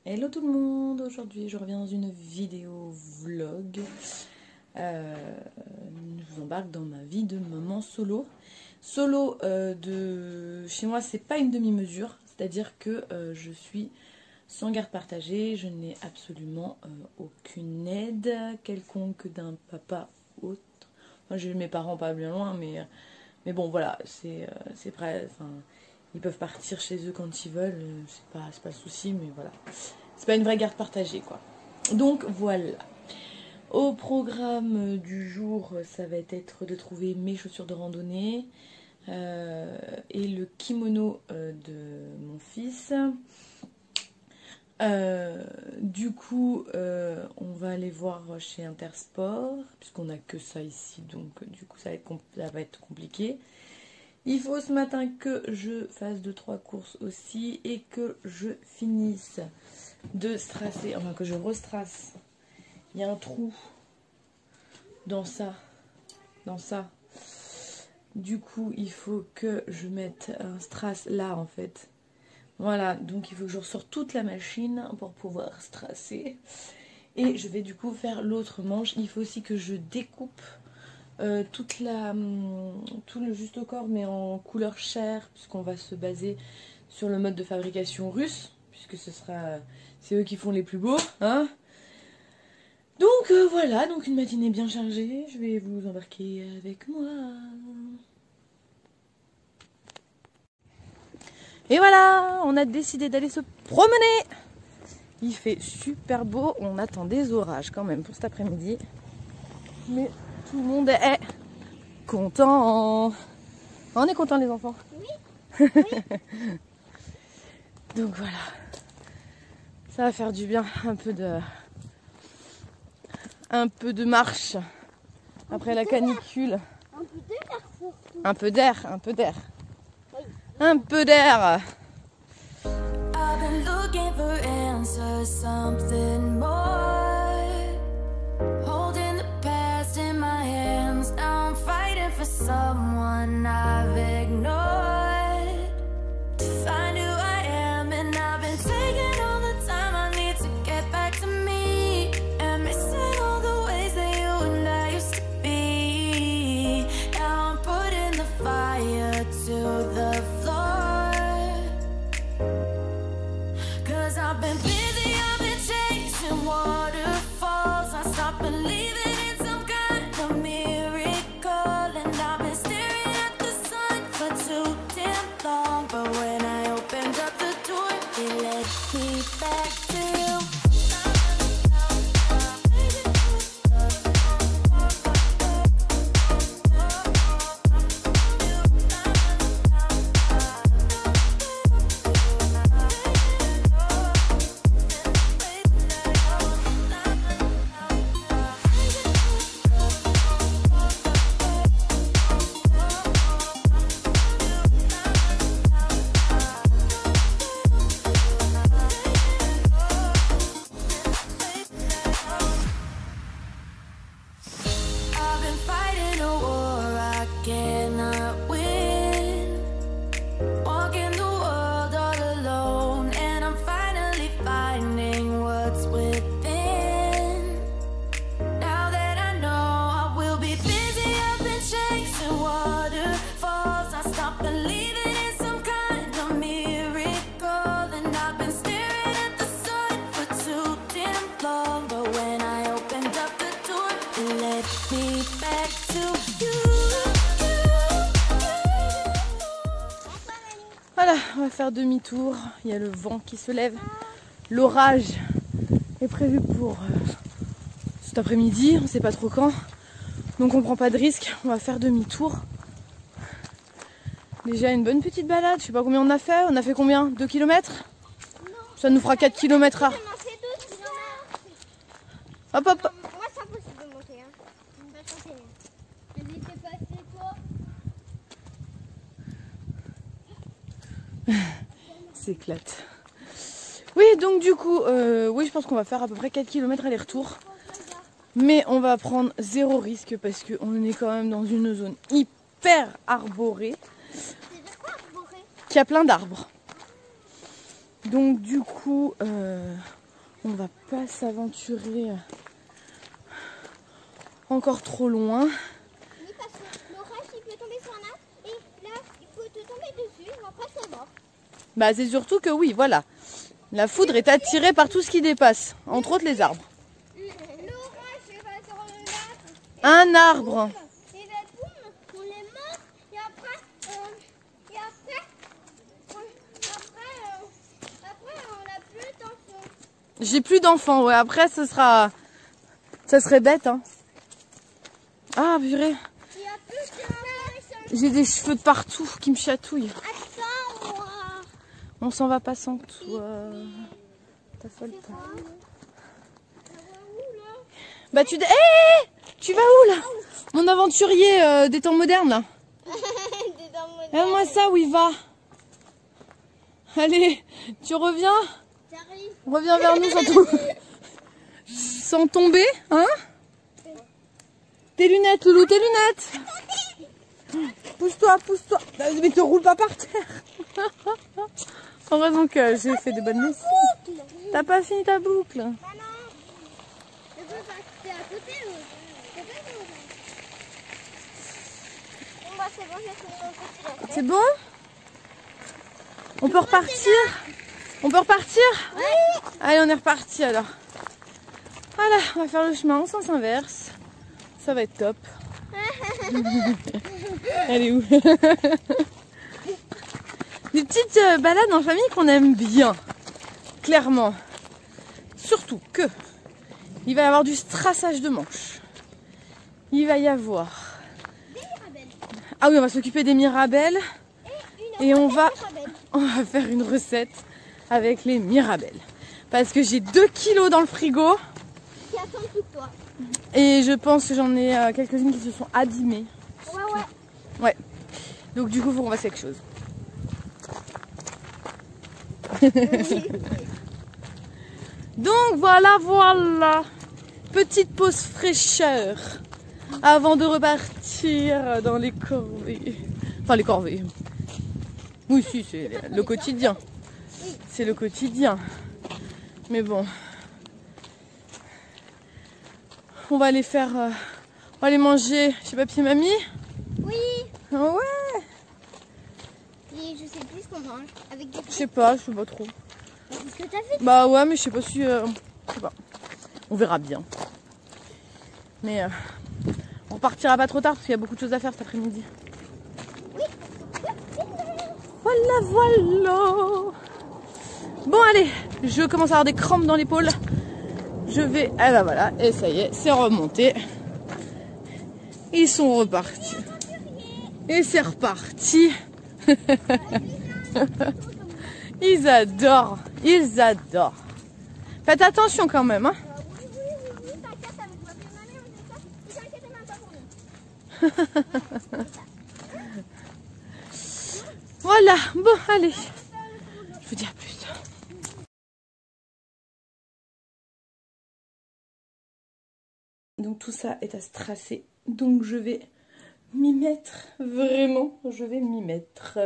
Hello tout le monde, aujourd'hui je reviens dans une vidéo vlog. Je vous embarque dans ma vie de maman solo. Solo de chez moi, c'est pas une demi-mesure, c'est-à-dire que je suis sans garde partagée, je n'ai absolument aucune aide quelconque d'un papa ou autre. Moi j'ai mes parents pas bien loin, mais bon voilà, c'est prêt. Enfin, ils peuvent partir chez eux quand ils veulent, c'est pas le souci, mais voilà. C'est pas une vraie garde partagée, quoi. Donc voilà. Au programme du jour, ça va être de trouver mes chaussures de randonnée et le kimono de mon fils. Du coup, on va aller voir chez Intersport, puisqu'on n'a que ça ici, donc du coup ça va être compliqué. Il faut ce matin que je fasse 2-3 courses aussi et que je finisse de strass, enfin que je restrasse. Il y a un trou dans ça. Du coup, il faut que je mette un strass là en fait. Voilà, donc il faut que je ressorte toute la machine pour pouvoir strasser. Et je vais du coup faire l'autre manche. Il faut aussi que je découpe tout le juste au corps, mais en couleur chair, puisqu'on va se baser sur le mode de fabrication russe, puisque c'est eux qui font les plus beaux, hein. Donc voilà, donc une matinée bien chargée. Je vais vous embarquer avec moi. Et voilà, on a décidé d'aller se promener. Il fait super beau, on attend des orages quand même pour cet après-midi. Mais tout le monde est content. On est content les enfants. Oui. Donc voilà. Ça va faire du bien, un peu de marche après la canicule. Un peu d'air. Un peu d'air. Someone I've ignored to find who I am, and I've been taking all the time I need to get back to me, and missing all the ways that you and I used to be. Now I'm putting the fire to the floor, 'cause I've been busy, I've been chasing waterfalls. I stopped believing in some kind of miracle, and I've been staring at the sun for too damn long. But when I opened up the door, it led me back to you. Voilà, on va faire demi-tour. Il y a le vent qui se lève. L'orage est prévu pour cet après-midi. On ne sait pas trop quand. Donc on prend pas de risque. On va faire demi-tour. Déjà une bonne petite balade. Je sais pas combien on a fait. On a fait combien? 2 km? Ça nous fera 4 km à... Hop hop. Moi c'est impossible de monter. S'éclate. Oui, donc du coup, oui, je pense qu'on va faire à peu près 4 km aller-retour. Mais on va prendre 0 risque parce qu'on est quand même dans une zone hyper arborée. Qui a plein d'arbres. Donc du coup, on va pas s'aventurer encore trop loin. Oui, parce que l'orage, il peut tomber sur un arbre et là, il faut te tomber dessus, après c'est mort. Bah c'est surtout que oui, voilà. La foudre est attirée par tout ce qui dépasse, entre autres les arbres. L'orage va sur l'arbre. Un arbre. Et ben boum, on est mort. Et après, on n'a plus d'enfants. J'ai plus d'enfants, ouais. Après, ça serait bête, hein. Ah, purée. Il n'y a plus d'enfants. J'ai des cheveux de partout qui me chatouillent. Attends, On s'en va pas sans toi. T'as folle pas. Bah tu... Hey, tu vas où là? Mon aventurier des temps modernes là. Regarde-moi ça, où il va. Allez, tu reviens? Reviens vers nous sans tomber, hein? Tes lunettes, Loulou, tes lunettes. Pousse-toi, pousse-toi. Mais te roule pas par terre. Heureusement que j'ai fait des bonnes leçons. T'as pas fini ta boucle. Maman, je peux passer à côté ou bon, bah, c'est bon, j'ai fini mon petit. C'est bon? On peut repartir? On peut repartir? Oui. Allez, on est reparti alors. Voilà, on va faire le chemin en sens inverse. Ça va être top. Elle est où? Des petites balades en famille qu'on aime bien. Clairement. Surtout que il va y avoir du strassage de manches. Il va y avoir... Ah oui, on va s'occuper des mirabelles. Et on va faire une recette avec les mirabelles. Parce que j'ai 2 kilos dans le frigo. Qui attendent tout toi. Et je pense que j'en ai quelques-unes qui se sont abîmées. Ouais. Donc du coup, il faut qu'on fasse quelque chose. Donc voilà. Petite pause fraîcheur avant de repartir dans les corvées. Enfin, les corvées. Oui, si, c'est le quotidien. C'est le quotidien. Mais bon. On va aller faire... on va aller manger chez Papy et Mamie. Oui. Ah ouais. Et je sais plus ce qu'on mange. Avec des Je sais pas trop. C'est ce que t'as fait. Bah ouais, mais je sais pas si... je sais pas. On verra bien. Mais on repartira pas trop tard parce qu'il y a beaucoup de choses à faire cet après-midi. Oui. Voilà. Bon allez, je commence à avoir des crampes dans l'épaule. Je vais... Ah bah voilà, et ça y est, c'est remonté. Ils sont repartis. Et c'est reparti. Ils adorent. Ils adorent. Faites attention quand même, hein. T'inquiète, avec ma fille, mamie, on dit ça. Ne t'inquiète même pas pour nous. Voilà, bon, allez. Je vous dis à plus. Donc tout ça est à strasser. Donc je vais m'y mettre. Vraiment, je vais m'y mettre.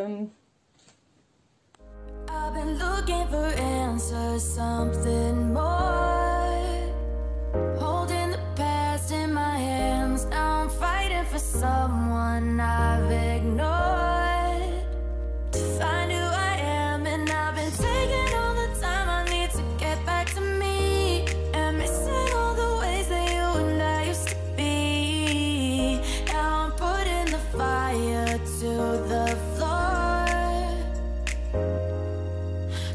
I've been looking for answers, something more. Holding the past in my hands. Now I'm fighting for someone I've ignored. To find who I am, and I've been taking all the time I need to get back to me. And missing all the ways that you and I used to be. Now I'm putting the fire to the floor.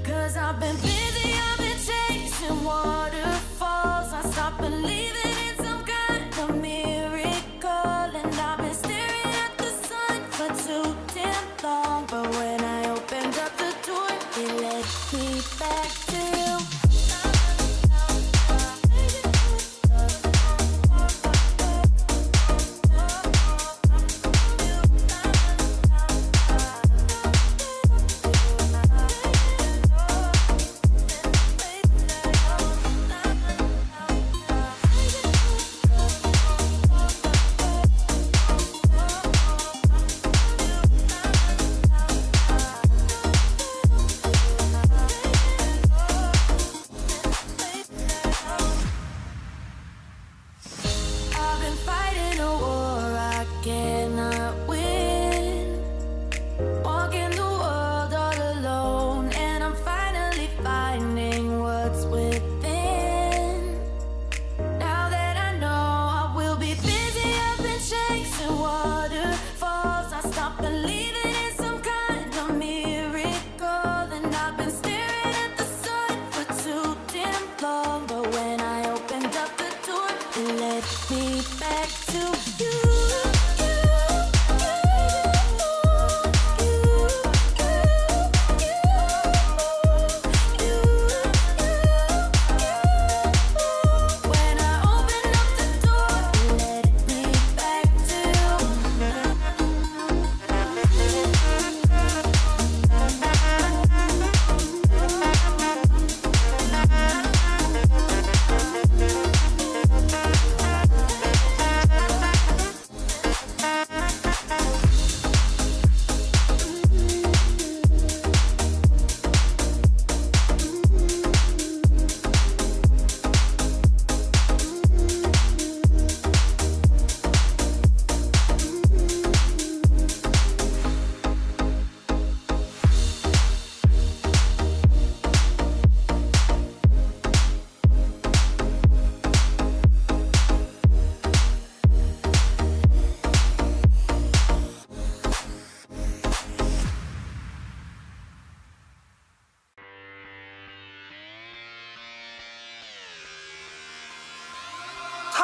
Cause I've been busy, I've been chasing waterfalls. I stopped believing in some kind of miracle. And I've been staring at the sun.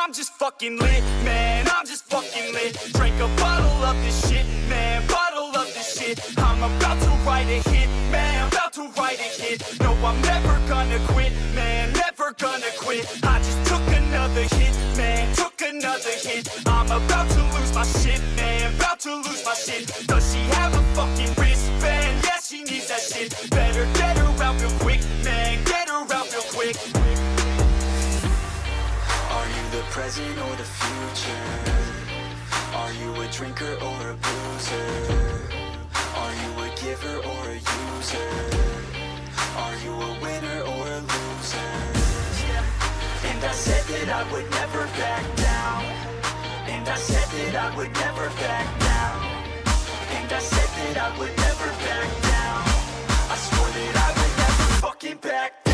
I'm just fucking lit, man, I'm just fucking lit. Drink a bottle of this shit, man, bottle of this shit. I'm about to write a hit, man, about to write a hit. No, I'm never gonna quit, man, never gonna quit. I just took another hit, man, took another hit. I'm about to lose my shit, man, about to lose my shit. Does she have a fucking wristband? Yeah, she needs that shit. Better get her out real quick, man, get her out real quick. Are you the present or the future? Are you a drinker or a boozer? Are you a giver or a user? Are you a winner or a loser? Yeah. And I said that I would never back down. And I said that I would never back down. And I said that I would never back down. I swore that I would never fucking back down.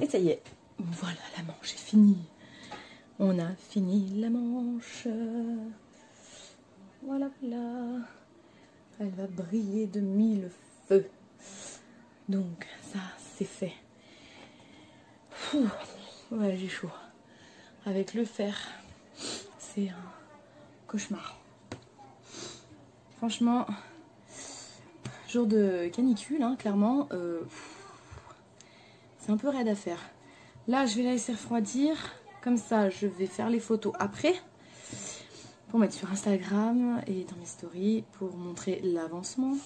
Et ça y est, voilà, la manche est finie. On a fini la manche. Voilà, voilà. Elle va briller de mille feux. Donc ça, c'est fait. Ouais, j'ai chaud. Avec le fer, c'est un cauchemar. Franchement, jour de canicule, hein, clairement. C'est un peu raide à faire. Là, je vais la laisser refroidir. Comme ça, je vais faire les photos après. Pour mettre sur Instagram et dans mes stories. Pour montrer l'avancement.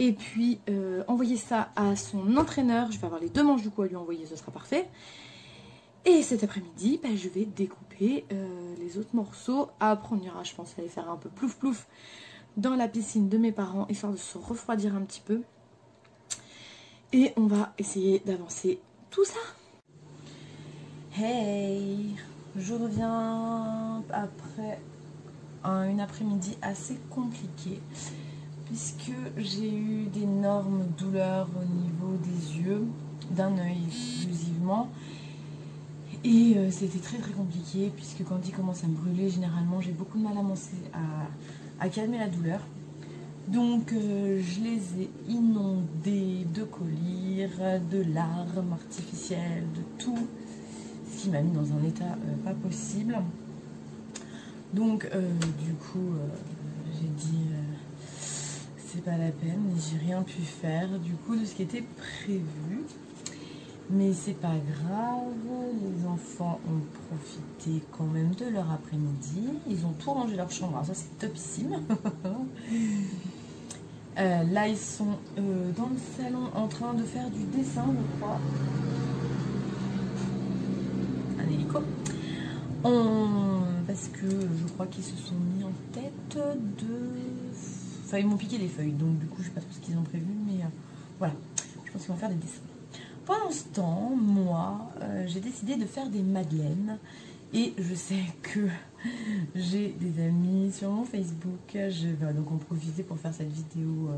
Et puis, envoyer ça à son entraîneur. Je vais avoir les 2 manches du coup à lui envoyer. Ce sera parfait. Et cet après-midi, bah, je vais découper les autres morceaux. Après, on ira, je pense, aller faire un peu plouf plouf dans la piscine de mes parents. Histoire de se refroidir un petit peu. Et on va essayer d'avancer tout ça. Hey, je reviens après une après-midi assez compliquée. Puisque j'ai eu d'énormes douleurs au niveau des yeux, d'un œil exclusivement. Et c'était très très compliqué. Puisque quand il commence à me brûler, généralement j'ai beaucoup de mal à calmer la douleur. Donc je les ai inondés de collyre, de larmes artificielles, de tout, ce qui m'a mis dans un état pas possible. Donc du coup j'ai dit c'est pas la peine, j'ai rien pu faire du coup de ce qui était prévu. Mais c'est pas grave, les enfants ont profité quand même de leur après-midi. Ils ont tout rangé leur chambre, alors ça c'est topissime. Là ils sont dans le salon en train de faire du dessin, je crois. Un hélico. Parce que je crois qu'ils se sont mis en tête de... Enfin ils m'ont piqué les feuilles, donc du coup je sais pas trop ce qu'ils ont prévu, mais voilà. Je pense qu'ils vont faire des dessins. Pendant ce temps, moi, j'ai décidé de faire des madeleines. Et je sais que j'ai des amis sur mon Facebook. Je vais donc en profiter pour faire cette vidéo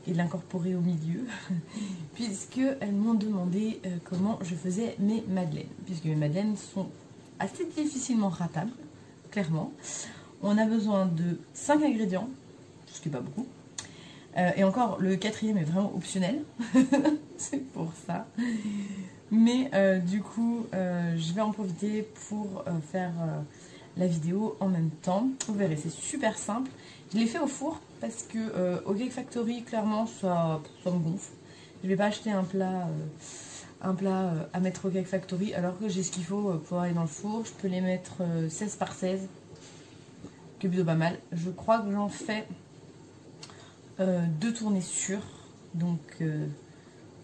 et l'incorporer au milieu. Puisqu'elles m'ont demandé comment je faisais mes madeleines. Puisque mes madeleines sont assez difficilement ratables, clairement. On a besoin de 5 ingrédients, ce qui n'est pas beaucoup. Et encore, le 4e est vraiment optionnel. C'est pour ça. Mais du coup, je vais en profiter pour faire la vidéo en même temps. Vous verrez, c'est super simple. Je l'ai fait au four parce que au Cake Factory, clairement, ça me gonfle. Je ne vais pas acheter un plat à mettre au Cake Factory alors que j'ai ce qu'il faut pour aller dans le four. Je peux les mettre 16 par 16, qui est plutôt pas mal. Je crois que j'en fais 2 tournées sûres, donc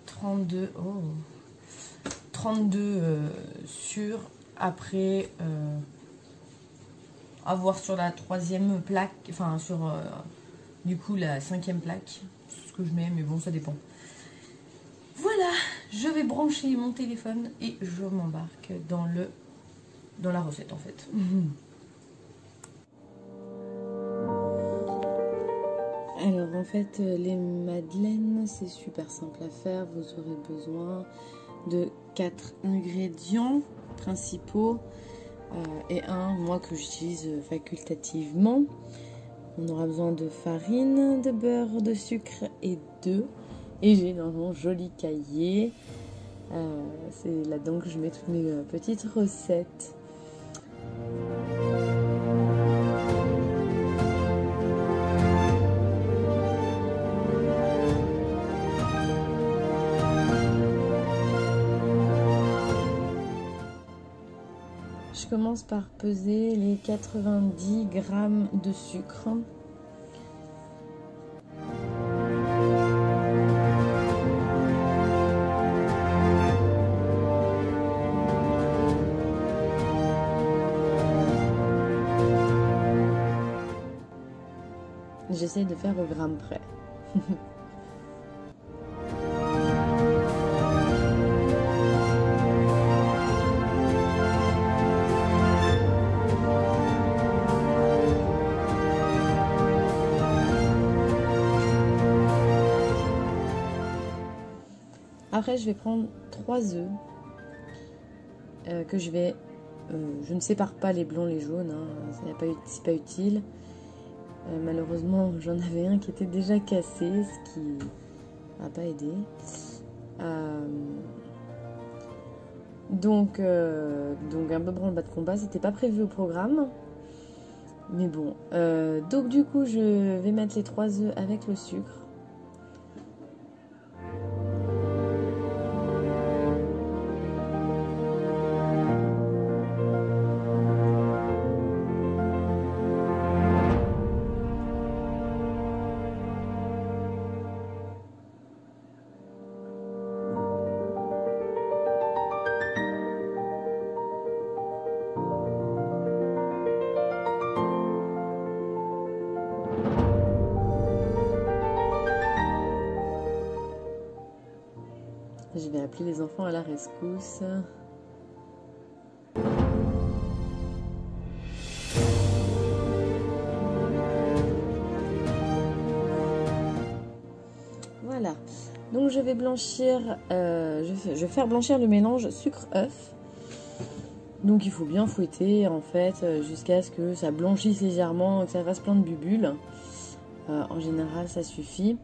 32 sûres. Après à voir sur la 3e plaque, enfin sur du coup la 5e plaque, c'est ce que je mets, mais bon ça dépend. Voilà, je vais brancher mon téléphone et je m'embarque dans la recette en fait. Alors en fait les madeleines c'est super simple à faire. Vous aurez besoin de 4 ingrédients principaux. et un moi que j'utilise facultativement. On aura besoin de farine, de beurre, de sucre et d'œufs. Et j'ai dans mon joli cahier, c'est là-dedans que je mets toutes mes petites recettes. Je commence par peser les 90 grammes de sucre. J'essaie de faire au gramme près. Après, je vais prendre 3 œufs que je vais... je ne sépare pas les blancs, les jaunes, hein, c'est pas utile. Malheureusement, j'en avais un qui était déjà cassé, ce qui n'a pas aidé. Donc un peu branle-bas de combat, c'était pas prévu au programme. Mais bon, donc du coup, je vais mettre les 3 œufs avec le sucre. Je vais appeler les enfants à la rescousse. Voilà. Donc je vais blanchir, je vais faire blanchir le mélange sucre-œuf. Donc il faut bien fouetter en fait jusqu'à ce que ça blanchisse légèrement, que ça fasse plein de bulles. En général ça suffit.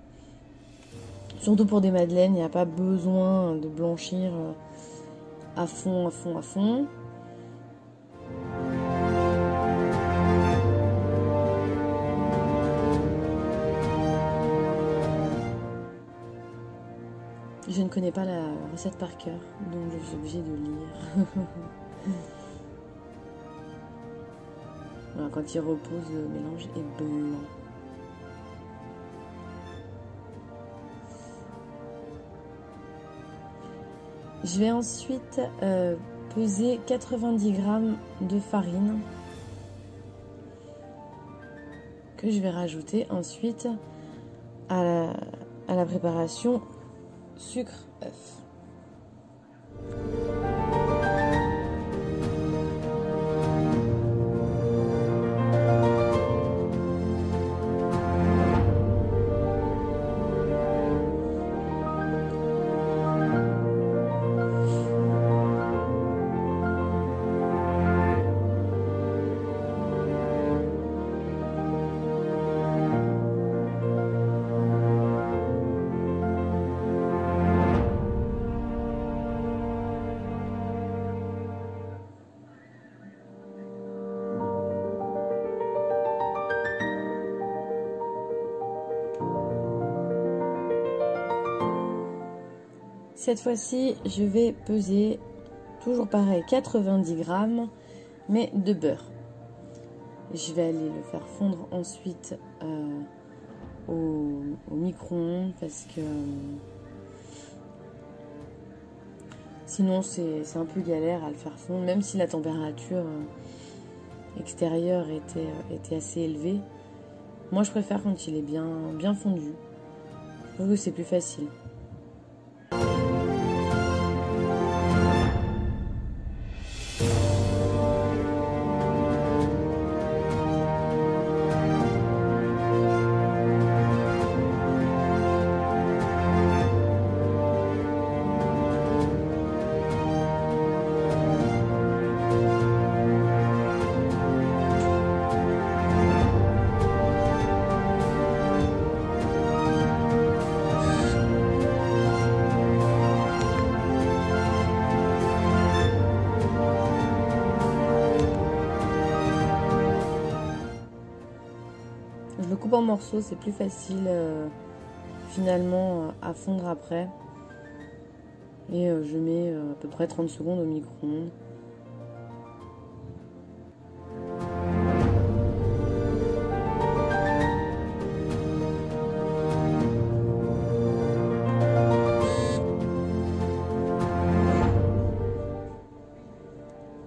Surtout pour des madeleines, il n'y a pas besoin de blanchir à fond. Je ne connais pas la recette par cœur, donc je suis obligée de lire. Voilà, quand il repose, le mélange est blanc. Je vais ensuite peser 90 grammes de farine que je vais rajouter ensuite à la préparation sucre-œuf. Cette fois-ci, je vais peser, toujours pareil, 90 grammes, mais de beurre. Je vais aller le faire fondre ensuite au micro-ondes parce que sinon c'est un peu galère à le faire fondre, même si la température extérieure était assez élevée. Moi je préfère quand il est bien fondu. Je trouve que c'est plus facile. coupe en morceaux, c'est plus facile finalement à fondre après. Et je mets à peu près 30 secondes au micro-ondes.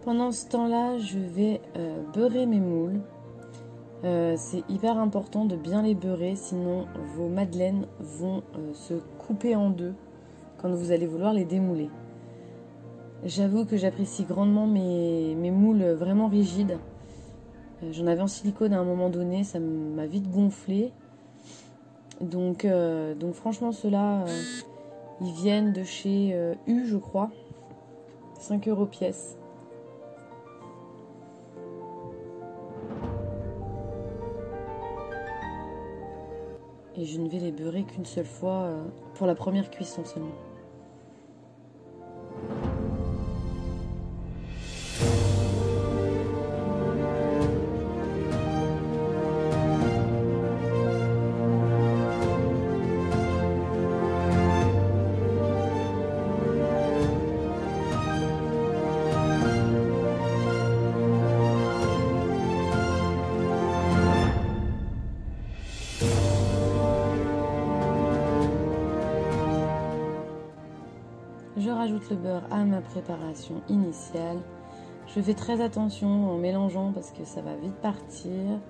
Pendant ce temps-là, je vais beurrer mes moules. C'est hyper important de bien les beurrer, sinon vos madeleines vont se couper en deux quand vous allez vouloir les démouler. J'avoue que j'apprécie grandement mes moules vraiment rigides. J'en avais en silicone à un moment donné, ça m'a vite gonflé. Donc franchement, ceux-là, ils viennent de chez U, je crois. 5 € pièce. Et je ne vais les beurrer qu'une seule fois pour la première cuisson seulement. Je rajoute le beurre à ma préparation initiale. Je fais très attention en mélangeant parce que ça va vite partir.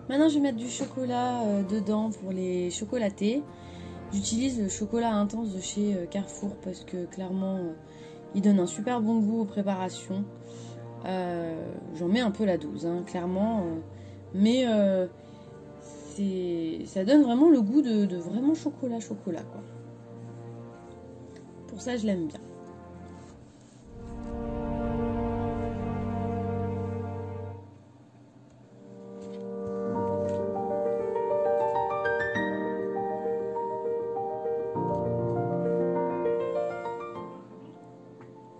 Maintenant, je vais mettre du chocolat dedans pour les chocolatés. J'utilise le chocolat intense de chez Carrefour parce que clairement, il donne un super bon goût aux préparations. J'en mets un peu la dose, hein, clairement. Mais ça donne vraiment le goût de vraiment chocolat, quoi. Pour ça, je l'aime bien.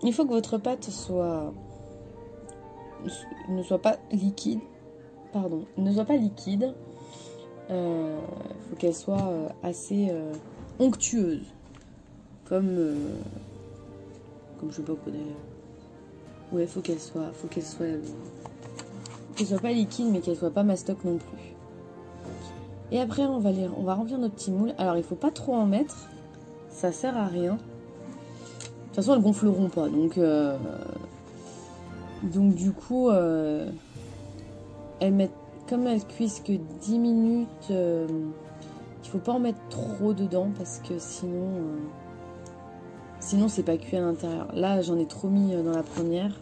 Il faut que votre pâte ne soit pas liquide. Pardon, ne soit pas liquide. Il faut qu'elle soit assez onctueuse. Comme je sais pas quoi d'ailleurs. Ouais, faut qu'elle soit pas liquide, mais qu'elle soit pas mastoc non plus. Et après, on va remplir nos petits moules. Alors, il faut pas trop en mettre. Ça sert à rien. De toute façon, elles gonfleront pas, donc du coup, comme elles cuisent que 10 minutes, il faut pas en mettre trop dedans parce que sinon c'est pas cuit à l'intérieur. Là, j'en ai trop mis dans la première.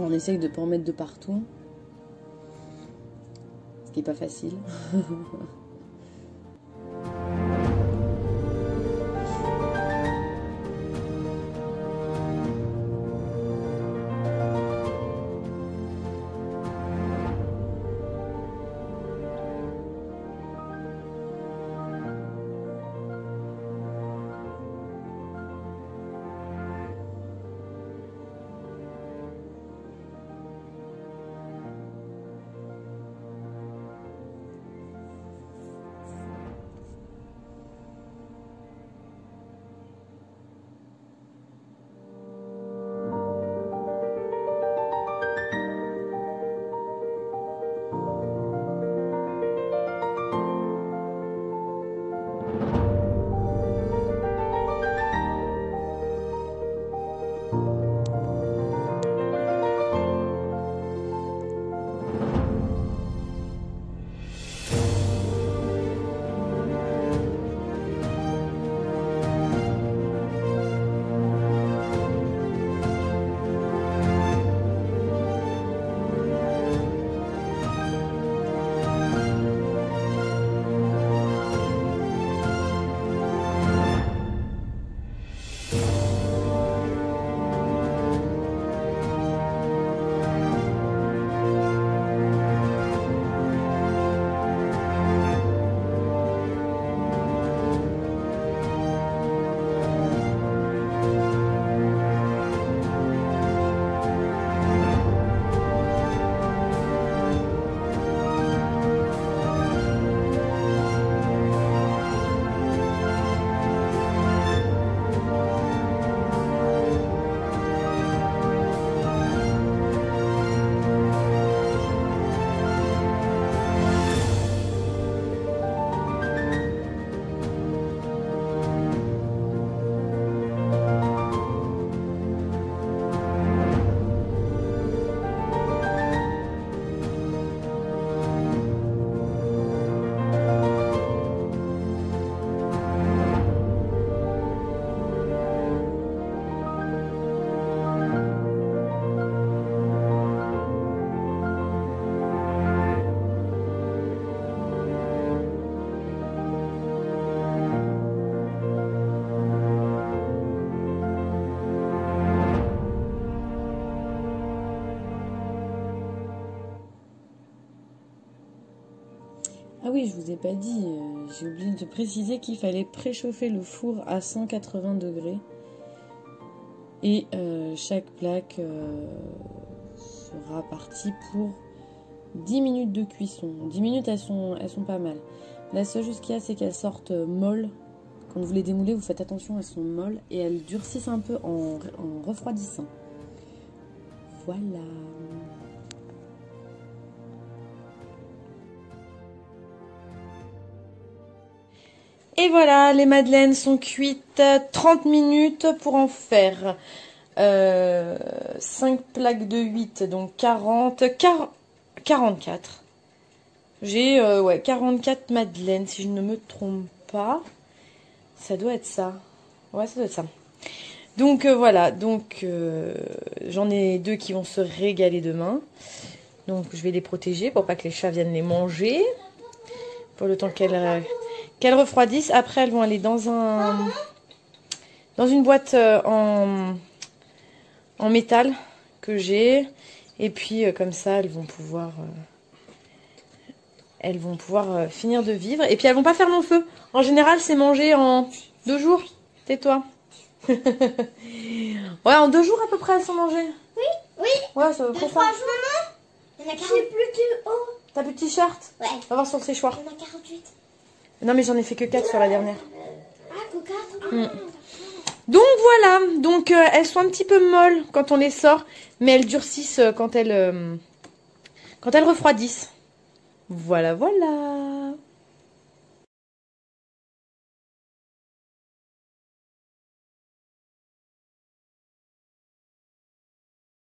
On essaye de ne pas en mettre de partout, ce qui n'est pas facile. Ah oui, je vous ai pas dit, j'ai oublié de préciser qu'il fallait préchauffer le four à 180 degrés. Et chaque plaque sera partie pour 10 minutes de cuisson. 10 minutes, elles sont pas mal. La seule chose qu'il y a, c'est qu'elles sortent molles. Quand vous les démoulez, vous faites attention, elles sont molles. Et elles durcissent un peu en refroidissant. Voilà. Et voilà, les madeleines sont cuites. 30 minutes pour en faire 5 plaques de 8, donc 44. J'ai 44 madeleines, si je ne me trompe pas. Ça doit être ça. Ouais, ça doit être ça. Donc voilà, donc j'en ai 2 qui vont se régaler demain. Donc je vais les protéger pour pas que les chats viennent les manger. Pour le temps qu'elles refroidissent. Après, elles vont aller dans une boîte en métal que j'ai. Et puis comme ça, elles vont pouvoir finir de vivre. Et puis elles vont pas faire long feu. En général, c'est mangé en 2 jours. Tais-toi. Ouais, en 2 jours à peu près, elles sont mangées. Oui, oui. Ouais, c'est à peu près ça. Franchement, il y en a 40. J'ai plus de haut. T'as plus de t-shirt? Ouais. On va voir sur le séchoir. Il y en a 48. Non, mais j'en ai fait que 4 sur la dernière. Ah, que 4. Donc voilà, donc elles sont un petit peu molles quand on les sort, mais elles durcissent quand elles refroidissent. Voilà, voilà.